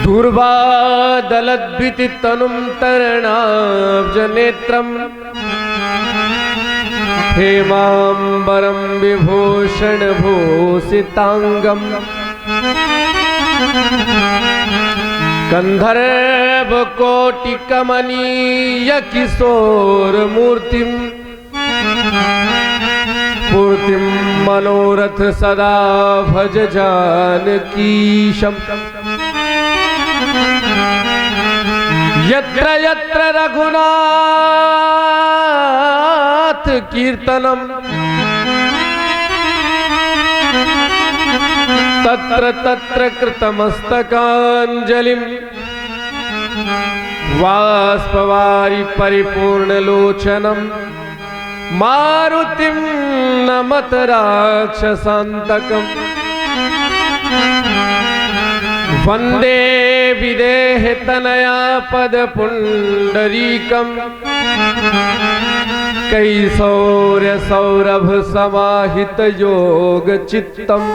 दूर्वादलद्वितितनुं तरणाब्जनेत्रम् हेमाम्बरं विभूषणभूषिताङ्गम् गन्धर्वकोटिकमनीयकिशोरमूर्तिम् पूर्तिं मनोरथ सदा भज जानकीशम् यत्र यत्र रघुनाथ कीर्तनम् तत्र तत्र कृतमस्तकाञ्जलिं वाष्पवारि परिपूर्णलोचनं मारुतिं नमत राक्षसान्तकम् वन्दे विदेहतनया पदपुण्डरीकम् कैशौर्यसौरभ समाहित योगचित्तम्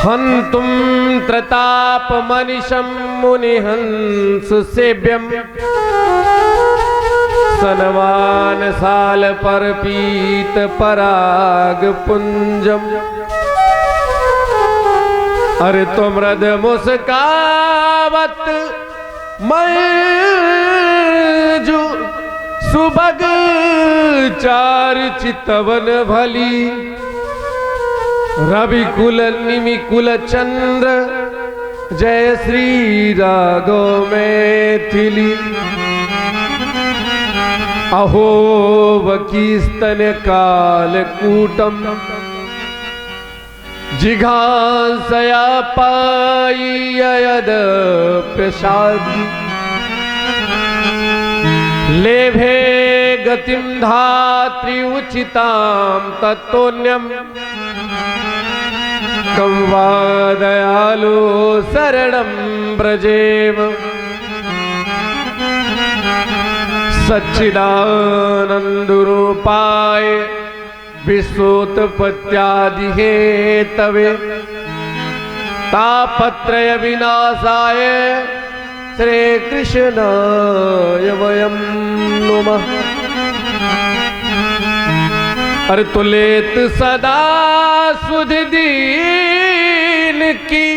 हन्तुं त्रतापमनिशं मुनिहंस सेव्यम् सनमान साल पर पीत पराग पुंजम अरे तो मृद मुस्कावत मयजु सुभग चार चितवन भली रवि कुल निमि कुल चंद्र जय श्री राघव मैथिली अहो वकीस्तन कालकूटम जिघांसया पाय्ययद प्रसादी लेभे गतिं धात्री उचितां तत्तोन्यम कं वा दयालो शरणं व्रजेम सच्चिदानंदरूपाय विश्वोत्पत्त्यादि हेतवे तापत्रय विनाशाय श्री कृष्णाय वयं नमः। अरे तुलेत सदा सुध दीन की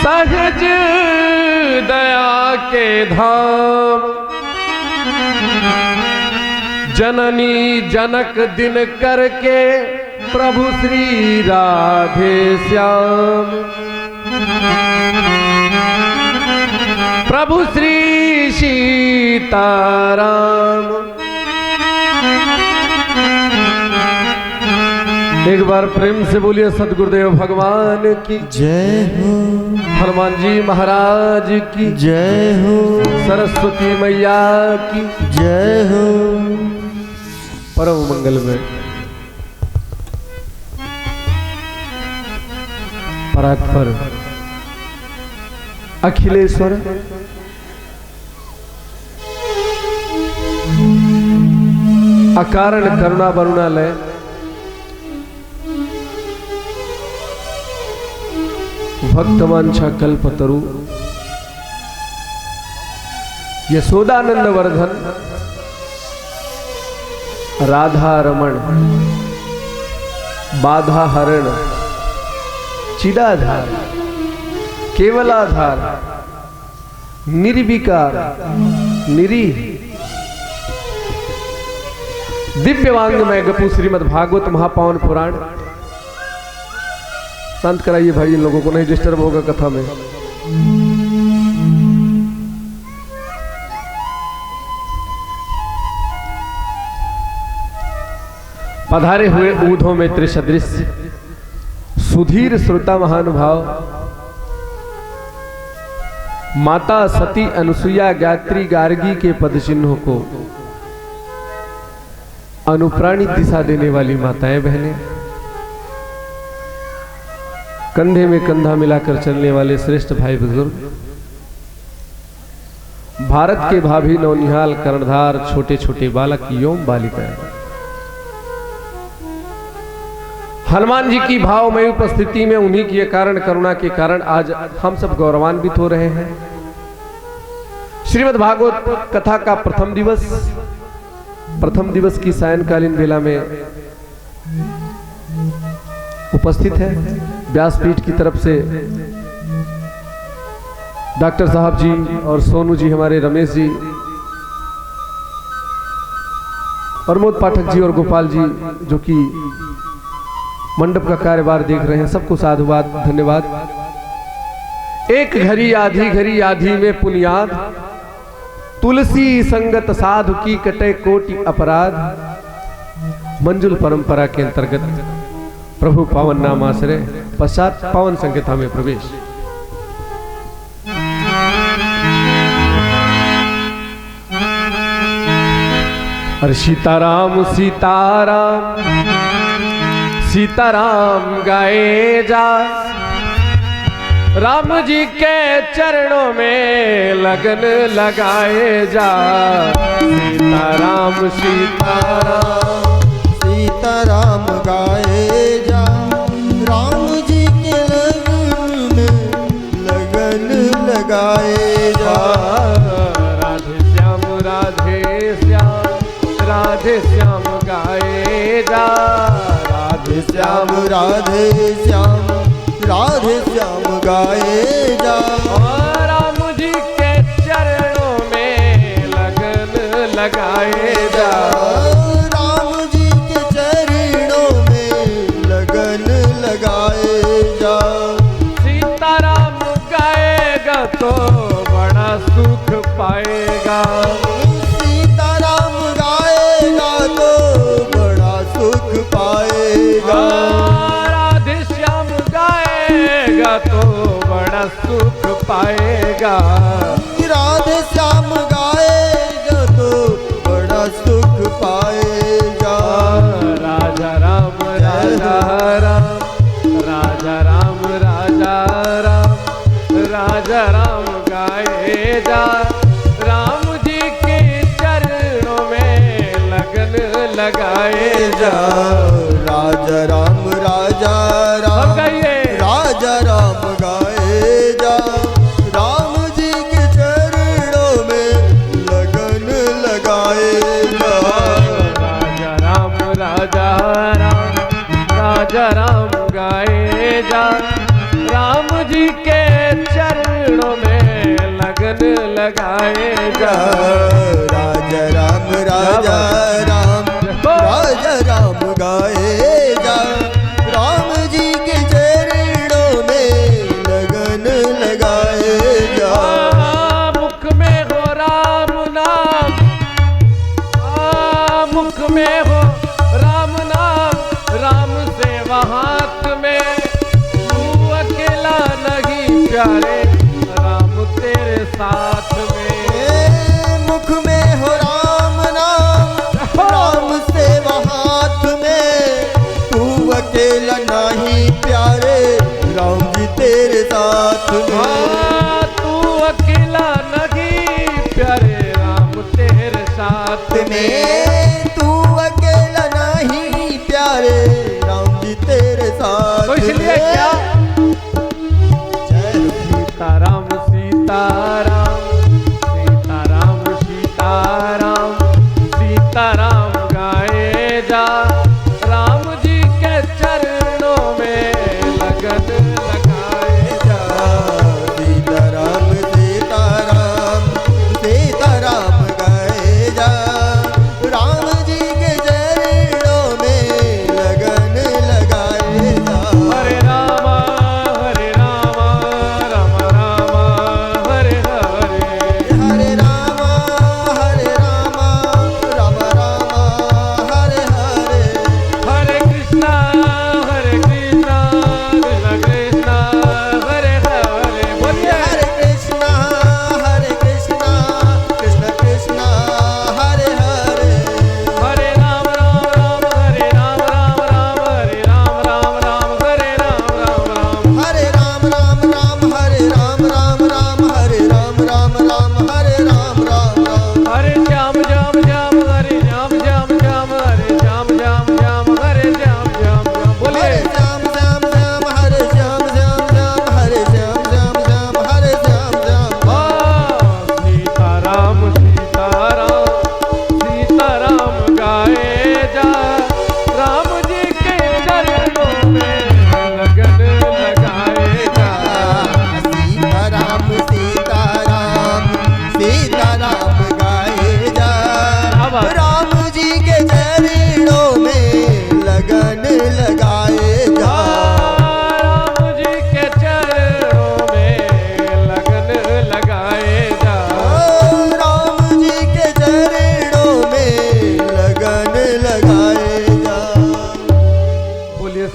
सहज दया के धाम जननी जनक दिन करके प्रभु श्री राधे श्याम प्रभु श्री सीताराम। एक बार प्रेम से बोलिए सदगुरुदेव भगवान की जय हो, हनुमान जी महाराज की जय हो, सरस्वती मैया की जय हो। परम मंगल में परात्पर अखिलेश्वर अकारण करुणा वरुणालय भक्तवांछा कल्पतरु यशोदानंद वर्धन राधा रमण बाधा हरण चिदाधार केवलाधार निर्विकार निरीह दिव्यवांग में गपु श्रीमद् भागवत महापावन पुराण। शांत कराइए भाई, इन लोगों को नहीं डिस्टर्ब होगा कथा में। पधारे हुए ऊधों में त्रिसदृश सुधीर श्रोता महानुभाव माता सती अनुसुईया गायत्री गार्गी के पद चिन्हों को अनुप्राणित दिशा देने वाली माताएं बहनें, कंधे में कंधा मिलाकर चलने वाले श्रेष्ठ भाई बुजुर्ग, भारत के भाभी नौनिहाल कर्णधार छोटे छोटे बालक एवं बालिकाएं, हनुमान जी की भावमयी उपस्थिति में, उन्हीं की कारण करुणा के कारण आज हम सब गौरवान्वित हो रहे हैं। श्रीमद् भागवत कथा का प्रथम दिवस की सायंकालीन बेला में उपस्थित है। व्यासपीठ की तरफ से डॉक्टर साहब जी और सोनू जी, हमारे रमेश जी, प्रमोद पाठक जी और गोपाल जी जो कि मंडप का कार्यभार देख रहे हैं, सबको साधुवाद धन्यवाद। एक घड़ी आधी में पुनियाद, तुलसी संगत साधु की कटे कोटि अपराध। मंजुल परंपरा के अंतर्गत प्रभु पावन नाम आश्रय पश्चात पावन संगीता में प्रवेश। अरे सीताराम सीताराम सीताराम गाए जा, राम जी के चरणों में लगन लगाए जा। सीताराम सीताराम सीताराम गाए जा, राम जी के लगन में लगन लगाए जा। राधे श्याम राधे श्याम राधे श्याम गाए जा, राधे श्याम राधे श्याम राधे श्याम गाए जा। राम जी के चरणों में लगन लगाए जा। राम जी के चरणों में लगन लगाए जा। सीताराम गाएगा तो बड़ा सुख पाएगा। सीताराम गाएगा तो बड़ा सुख पाएगा। राधे श्याम गाएगा तो बड़ा सुख पाएगा। राधे श्याम गाएगा तो बड़ा सुख पाएगा। राजा राम राजा राम राजा राम राजा राम राजा राम गाए जा, राम जी के चरणों में लगन लगाए जा। राजा राम राजा राम राजा राम गाए जा, राम जी के चरणों में लगन लगाए जा। राजा राम राजा राम राजा राम गाए जा, राम जी के चरणों में लगन लगाए जा। राजा राम राजा राम राजा राम गाए जा, राम जी के चरणों में लगन लगाए जा। मुख में हो राम नाम, मुख में हो राम नाम, राम सेवा हाथ में। तू अकेला नहीं प्यारे, राम तेरे साथ में। मुख में हो राम नाम, राम सेवा हाथ में। तू अकेला नहीं प्यारे, राम जी तेरे साथ में। तू अकेला नहीं प्यारे, राम तेरे साथ में। तू अकेला नहीं प्यारे, राम जी तेरे साथ तो इसलिए क्या? जय सीताराम सीताराम सीताराम सीताराम सीताराम गाए जा, राम जी के चरणों में लगन लगाए जा। सीताराम सीताराम सीताराम गाए जा, राम जी के चरणों में लगन लगाए जा। हरे राम राम राम हरे हरे, हरे राम राम राम हरे हरे। हरे कृष्णा कृष्ण कृष्ण हरे हरे। बोलिए हरे कृष्णा कृष्ण कृष्ण हरे हरे। हरे राम राम हरे राम हरे राम हरे राम। हरे राम हरे राम हरे राम हरे राम। हरे श्याम श्याम श्याम हरे श्याम श्याम श्याम हरे श्याम श्याम श्याम हरे श्याम श्याम।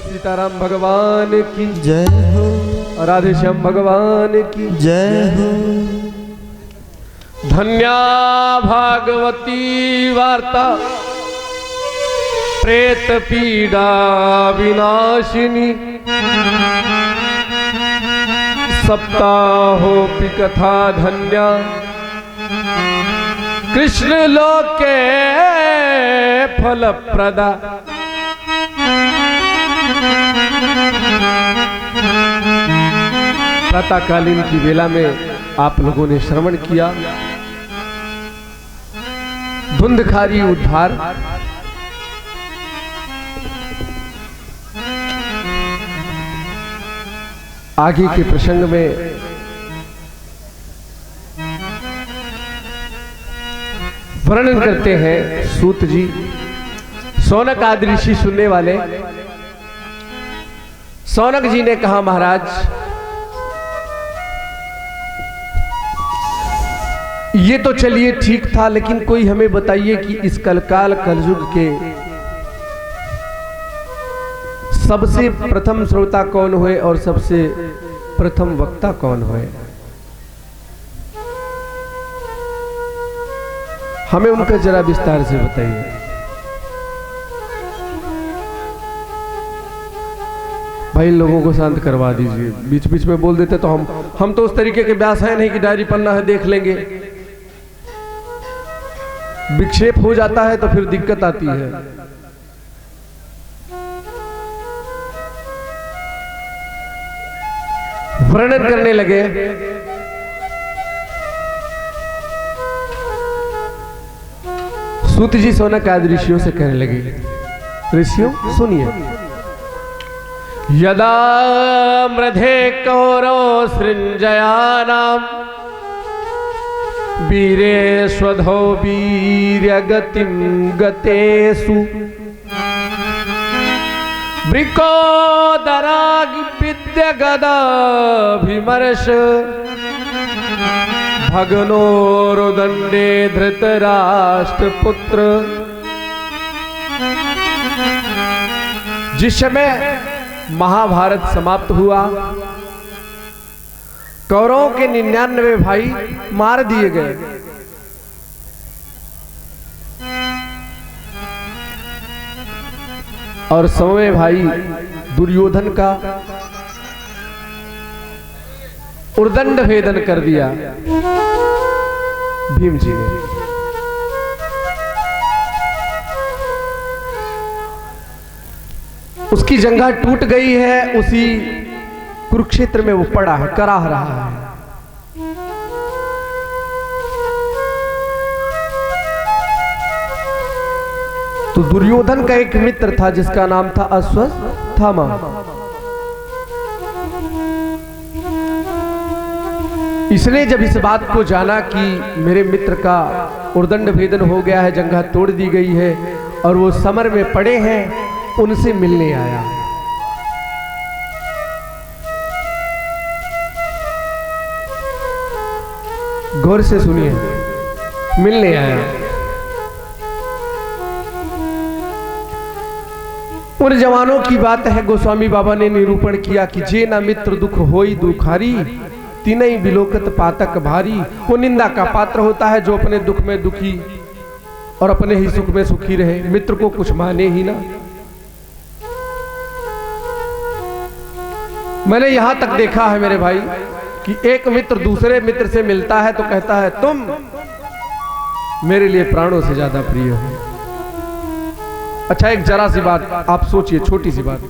सीताराम भगवान की जय हो, राधे श्याम भगवान की जय हो। धन्या भागवती वार्ता प्रेत पीड़ा विनाशिनी सप्ताहोपि कथा धन्या कृष्ण लोके फलप्रदा। प्रातःकालीन की वेला में आप लोगों ने श्रवण किया धुंधकारी उद्धार। आगे के प्रसंग में वर्णन करते हैं सूत जी। सौनक आदि ऋषि सुनने वाले। सौनक जी ने कहा महाराज ये तो चलिए ठीक था, लेकिन कोई हमें बताइए कि इस कलकाल कलयुग के सबसे प्रथम श्रोता कौन हुए और सबसे प्रथम वक्ता कौन हुए। हमें उनका जरा विस्तार से बताइए। भाई लोगों को शांत करवा दीजिए, बीच बीच में बोल देते तो हम तो उस तरीके के व्यास है नहीं कि डायरी पन्ना है देख लेंगे। विक्षेप हो जाता है तो फिर दिक्कत आती है। वर्णन करने लगे। सूत जी सौनक आदि ऋषियों से कहने लगे, ऋषियों सुनिए। यदा मृधे कौरव सृंजयानाम वीरे स्वधो वीर्यगतिं गतेषु वृकोदरागि विद्यगदाभिमर्श भगनोरुदंडे धृतराष्ट्रपुत्र। जिस समय महाभारत समाप्त हुआ, कौरवों के 99 भाई मार दिए गए। और 100वें भाई दुर्योधन का उर्दंड भेदन कर दिया भीम जी ने। उसकी जंघा टूट गई है, उसी कुरुक्षेत्र में वो पड़ा है, कराह रहा है। तो दुर्योधन का एक मित्र था जिसका नाम था अश्वत्थामा। इसने जब इस बात को जाना कि मेरे मित्र का उर्दंड भेदन हो गया है, जंघा तोड़ दी गई है और वो समर में पड़े हैं, उनसे मिलने आया। गौर से सुनिए, मिलने आया। उन जवानों की बात है, गोस्वामी बाबा ने निरूपण किया कि जे ना मित्र दुख होई दुखारी तीनई बिलोकत पातक भारी। वो निंदा का पात्र होता है जो अपने दुख में दुखी और अपने ही सुख में सुखी रहे, मित्र को कुछ माने ही ना। मैंने यहां तक देखा है मेरे भाई कि एक मित्र दूसरे मित्र से मिलता है तो कहता है तुम मेरे लिए प्राणों से ज्यादा प्रिय हो। अच्छा एक जरा सी बात आप सोचिए, छोटी सी बात,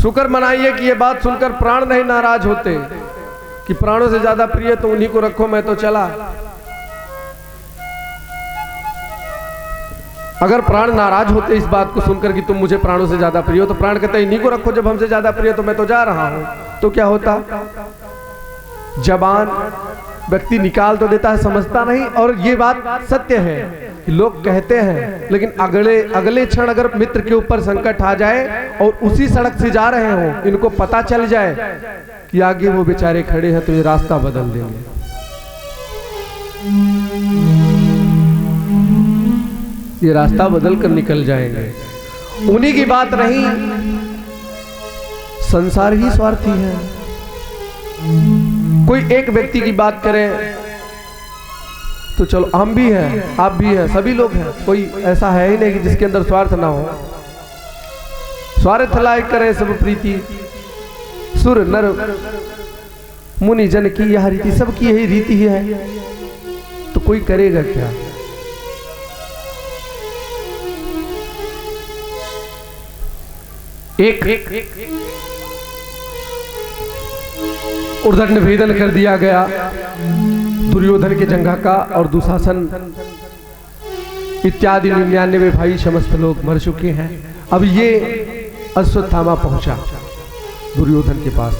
शुक्र मनाइए कि ये बात सुनकर प्राण नहीं नाराज होते कि प्राणों से ज्यादा प्रिय तो उन्हीं को रखो, मैं तो चला। अगर प्राण नाराज होते इस बात को सुनकर कि तुम मुझे प्राणों से ज्यादा प्रिय हो, तो प्राण कहते इन्हीं को रखो, जब हमसे ज्यादा प्रिय तो मैं तो जा रहा हूं। तो क्या होता, जबान व्यक्ति निकाल तो देता है, समझता नहीं। और ये बात सत्य है कि लोग कहते हैं, लेकिन अगले क्षण अगर मित्र के ऊपर संकट आ जाए और उसी सड़क से जा रहे हो, इनको पता चल जाए कि आगे वो बेचारे खड़े हैं, तो ये रास्ता बदल देंगे। ये रास्ता बदल कर निकल जाएंगे। उन्हीं की बात रही संसार ही स्वार्थी है। कोई एक व्यक्ति की बात करें तो चलो हम भी हैं, आप भी हैं, सभी लोग हैं, कोई ऐसा है ही नहीं कि जिसके अंदर स्वार्थ ना हो। स्वार्थ लायक करे सब प्रीति, सुर नर मुनि जन की यह रीति, सबकी यही रीति है, तो कोई करेगा क्या? एक उर्धट निवेदन कर दिया गया दुर्योधन के जंघा का, और दुशासन इत्यादि 99 भाई समस्त लोग मर चुके हैं। अब ये अश्वत्थामा पहुंचा दुर्योधन के पास,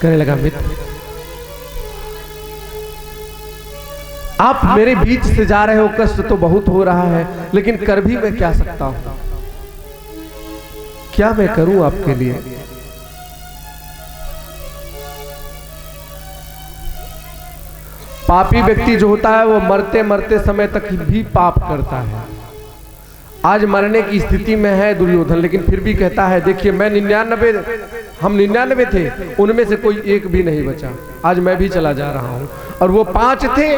कहने लगा मित्र आप मेरे बीच से जा रहे हो, कष्ट तो बहुत हो रहा है, लेकिन कर भी मैं क्या सकता हूं? क्या मैं करूं आपके लिए? पापी व्यक्ति जो होता है वो मरते मरते समय तक भी पाप करता है। आज मरने की स्थिति में है दुर्योधन, लेकिन फिर भी कहता है देखिए मैं 99 हम 99 थे, उनमें से कोई एक भी नहीं बचा, आज मैं भी चला जा रहा हूं। और वो 5 थे,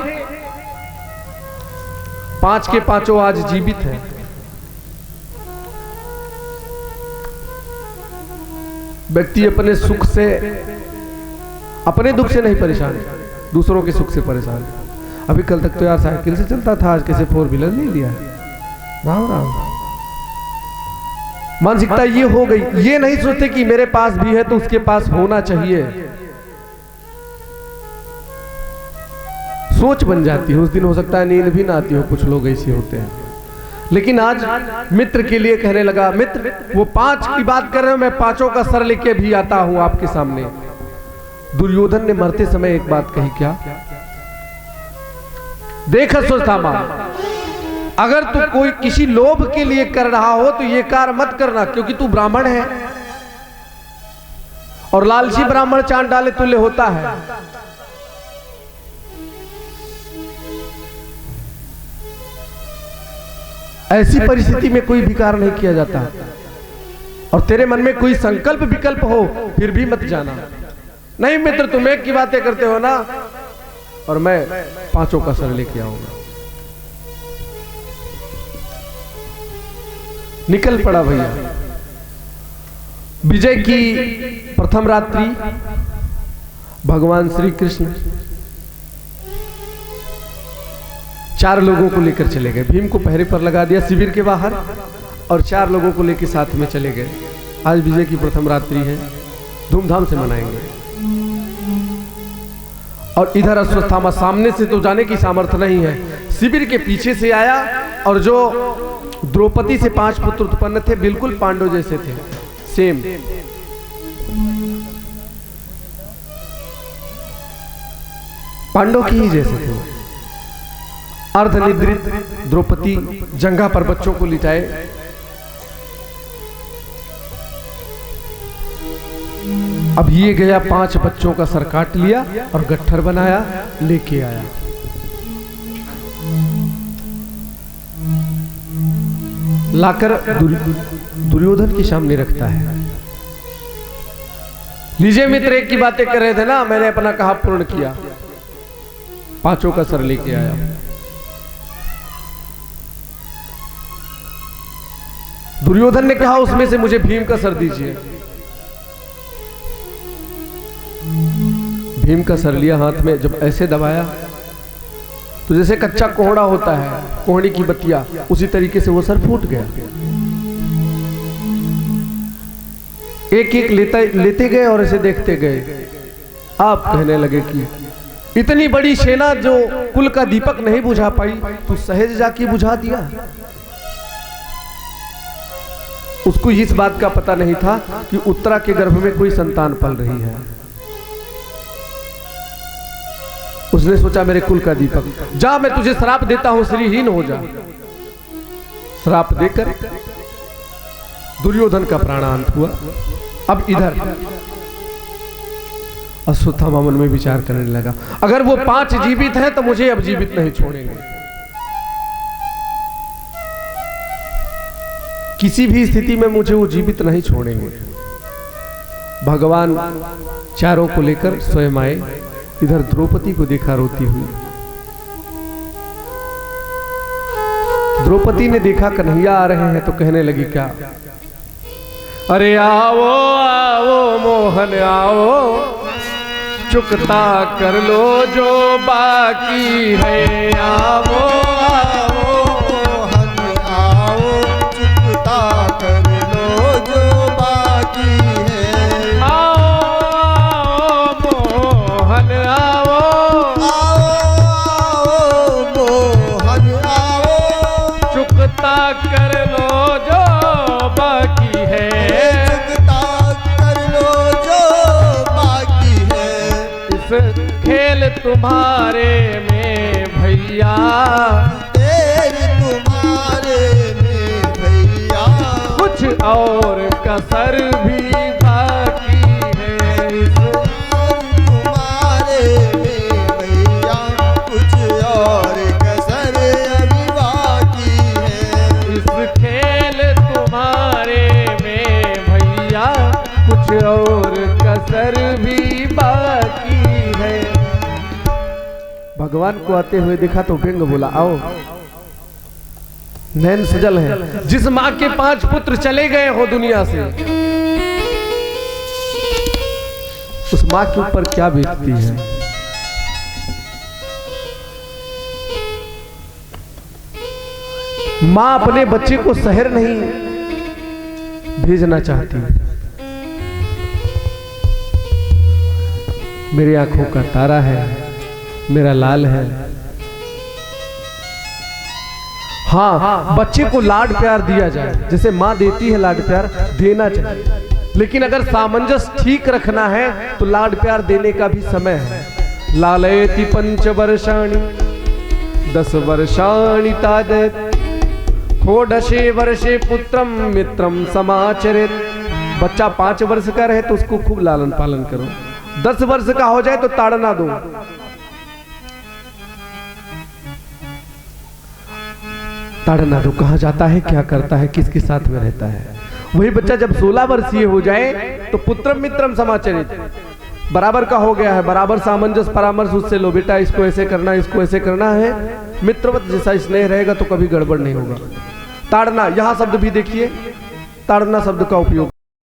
5 के 5 आज जीवित हैं। व्यक्ति अपने सुख से, अपने दुख से नहीं परेशान, दूसरों के सुख से परेशान। अभी कल तक तो यार साइकिल से चलता था, आज कैसे 4 व्हीलर नहीं लिया? राम राम। मानसिकता ये हो गई, ये नहीं सोचते कि मेरे पास भी है तो उसके पास होना चाहिए। सोच बन जाती है, उस दिन हो सकता है नींद भी ना आती हो, कुछ लोग ऐसे होते हैं। लेकिन आज मित्र के लिए कहने लगा, मित्र वो 5 की बात कर रहे हो, मैं 5 का सर लेके भी आता हूं आपके सामने। दुर्योधन ने मरते समय एक बात कही, क्या? देख अश्वत्थामा, अगर तू कोई किसी लोभ के लिए कर रहा हो तो ये कार्य मत करना, क्योंकि तू ब्राह्मण है और लालची ब्राह्मण चांद डाले तुल्य होता है। ऐसी परिस्थिति में कोई भी कार्य नहीं किया जाता, और तेरे मन में कोई संकल्प विकल्प हो फिर भी मत जाना। नहीं मित्र, तुम एक की बातें करते हो ना, और मैं 5 का सर लेके आऊंगा। निकल पड़ा भैया। विजय की प्रथम रात्रि भगवान श्री कृष्ण 4 लोगों को लेकर चले गए। भीम को पहरे पर लगा दिया शिविर के बाहर, और 4 लोगों को लेकर साथ में चले गए। आज विजय की प्रथम रात्रि है, धूमधाम से मनाएंगे। और इधर अश्वत्थामा सामने से तो जाने की सामर्थ्य नहीं है, शिविर के पीछे से आया, और जो द्रौपदी से 5 पुत्र उत्पन्न थे बिल्कुल पांडव जैसे थे, सेम। पांडव की ही जैसे थे। अर्धनिद्रित द्रौपदी जंघा पर बच्चों को लिटाए। अब ये गया 5 बच्चों का सर काट लिया और गट्ठर बनाया, लेके आया। लाकर दुर्योधन के सामने रखता है। लीजिए मित्र, एक की बातें कर रहे थे ना, मैंने अपना कहा पूर्ण किया, 5 का सर लेके आया। दुर्योधन ने कहा उसमें से मुझे भीम का सर दीजिए। भीम का सर लिया हाथ में, जब ऐसे दबाया तो जैसे कच्चा कोहड़ा होता है, कोहड़ी की बत्तियां, उसी तरीके से वो सर फूट गया। एक एक लेते गए और ऐसे देखते गए। आप कहने लगे कि इतनी बड़ी सेना जो कुल का दीपक नहीं बुझा पाई, तू सहज जाके बुझा दिया। उसको इस बात का पता नहीं था कि उत्तरा के गर्भ में कोई संतान पल रही है। उसने सोचा मेरे कुल का दीपक, जा मैं तुझे श्राप देता हूं, श्रीहीन हो जा। श्राप देकर दुर्योधन का प्राणांत हुआ। अब इधर अश्वत्थामा मन में विचार करने लगा, अगर वो 5 जीवित हैं तो मुझे अब जीवित नहीं छोड़ेंगे। किसी भी स्थिति में मुझे वो जीवित नहीं छोड़ेंगे। भगवान चारों को लेकर स्वयं आए। इधर द्रौपदी को देखा रोती हुई। द्रौपदी ने देखा कन्हैया आ रहे हैं तो कहने लगी क्या, अरे आओ आओ मोहन आओ, चुकता कर लो जो बाकी है। आओ आओ मोहन आओ, चुकता कर लो जो बाकी है। आओ मोहन आओ, आओ मोहन आओ, चुकता कर लो जो बाकी है। चुकता कर लो जो बाकी है। इस खेल तुम्हारे में भैया, तेरे तुम्हारे में भैया, कुछ और कसर भी बाकी है। इस तुम्हारे में भैया, कुछ और कसर अभी बाकी है। इस खेल तुम्हारे में भैया, कुछ और कसर भी बाकी है। भगवान को आते हुए देखा तो व्यंग बोला, आओ। नैन सजल है। जिस माँ के 5 पुत्र चले गए हो दुनिया से, उस माँ के ऊपर क्या बीतती है। माँ अपने बच्चे को शहर नहीं भेजना चाहती। मेरी आंखों का तारा है, मेरा लाल है। हाँ, बच्चे को लाड प्यार दिया जाए, जैसे माँ देती है लाड प्यार देना चाहिए। लेकिन अगर सामंजस्य ठीक रखना है तो लाड प्यार देने का भी समय है। लालयति 5 वर्षाणि 10 वर्षाणि तादत, षोडशे वर्षे पुत्रम मित्रम समाचरित। बच्चा 5 वर्ष का रहे तो उसको खूब लालन पालन करो। 10 वर्ष का हो जाए तो ताड़ना दो। ताड़ना दो, कहाँ जाता है, क्या करता है, किसके साथ में रहता है। वही बच्चा जब 16 वर्षीय हो जाए तो पुत्रम मित्रम समाचरित, बराबर का हो गया है, बराबर सामंजस्य परामर्श उससे लो। बेटा इसको ऐसे करना, इसको ऐसे करना है। मित्रवत जैसा स्नेह रहेगा तो कभी गड़बड़ नहीं होगा। ताड़ना, यहां शब्द भी देखिए, ताड़ना शब्द का उपयोग